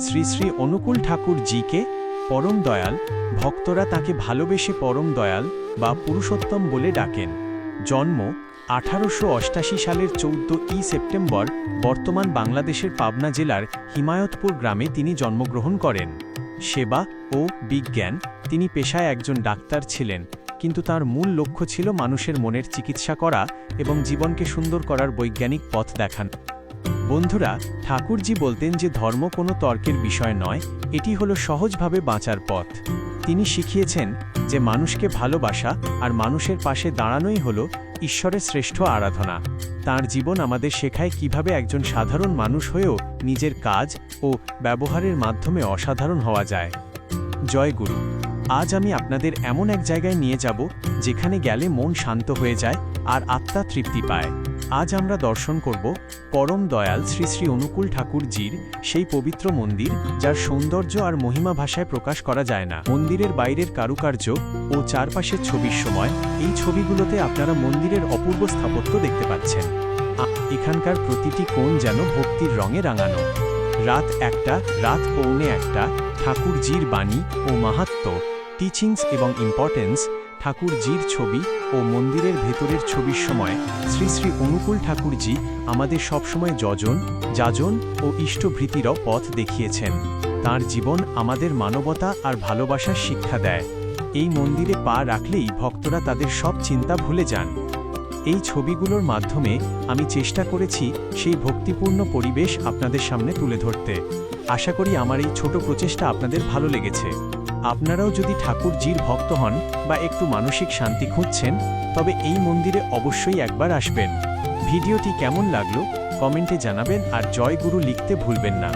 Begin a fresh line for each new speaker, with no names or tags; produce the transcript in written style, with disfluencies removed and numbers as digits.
শ্রী শ্রী অনুকূল ঠাকুর GK পরম দয়াল, ভক্তরা তাকে ভালোবেসে পরম দয়াল বা পুরুষোত্তম বলে ডাকেন। জন্ম 1888 সালের 14 সেপ্টেম্বর বর্তমান বাংলাদেশের পাবনা জেলার হিমায়তপুর গ্রামে তিনি জন্মগ্রহণ করেন। সেবা ও বিজ্ঞান, তিনি পেশায় একজন ডাক্তার ছিলেন, কিন্তু তার মূল লক্ষ্য ছিল মানুষের মনের চিকিৎসা করা এবং জীবনকে সুন্দর করার বৈজ্ঞানিক পথ দেখানো। বন্ধুরা, ঠাকুরজি বলতেন যে ধর্ম কোনো তর্কের বিষয় নয়, এটি হলো সহজভাবে বাঁচার পথ। তিনি শিখিয়েছেন যে মানুষকে ভালোবাসা আর মানুষের পাশে দাঁড়ানোই হলো ঈশ্বরের শ্রেষ্ঠ আরাধনা। তাঁর জীবন আমাদের শেখায় কিভাবে একজন সাধারণ মানুষ হয়েও নিজের কাজ ও ব্যবহারের মাধ্যমে অসাধারণ হওয়া যায়। জয় গুরু। আজ আমি আপনাদের এমন এক জায়গায় নিয়ে যাব যেখানে গেলে মন শান্ত হয়ে যায় আর আত্মা তৃপ্তি পায়। আজ আমরা দর্শন করব পরম দয়াল শ্রী শ্রী অনুকূল ঠাকুরজির সেই পবিত্র মন্দির, যার সৌন্দর্য আর মহিমা ভাষায় প্রকাশ করা যায় না। মন্দিরের বাইরের কারুকার্য ও চারপাশের ছবির সময় এই ছবিগুলোতে আপনারা মন্দিরের অপূর্ব স্থাপত্য দেখতে পাচ্ছেন। এখানকার প্রতিটি কোণ যেন ভক্তির রঙে রাঙানো। রাত 1টা, রাত 1:45, ঠাকুরজির বাণী ও মাহাত্ম্য, টিচিংস এবং ইম্পর্টেন্স, ঠাকুরজির ছবি ও মন্দিরের ভেতরের ছবির সময় শ্রী শ্রী অনুকূল ঠাকুরজি আমাদের সবসময় যজন, যাজন ও ইষ্টভৃতির পথ দেখিয়েছেন। তাঁর জীবন আমাদের মানবতা আর ভালোবাসার শিক্ষা দেয়। এই মন্দিরে পা রাখলেই ভক্তরা তাদের সব চিন্তা ভুলে যান। এই ছবিগুলোর মাধ্যমে আমি চেষ্টা করেছি সেই ভক্তিপূর্ণ পরিবেশ আপনাদের সামনে তুলে ধরতে। আশা করি আমার এই ছোট প্রচেষ্টা আপনাদের ভালো লেগেছে। আপনারাও যদি ঠাকুরজির ভক্ত হন বা একটু মানসিক শান্তি খুঁজছেন, তবে এই মন্দিরে অবশ্যই একবার আসবেন। ভিডিওটি কেমন লাগলো কমেন্টে জানাবেন আর জয় গুরু লিখতে ভুলবেন না।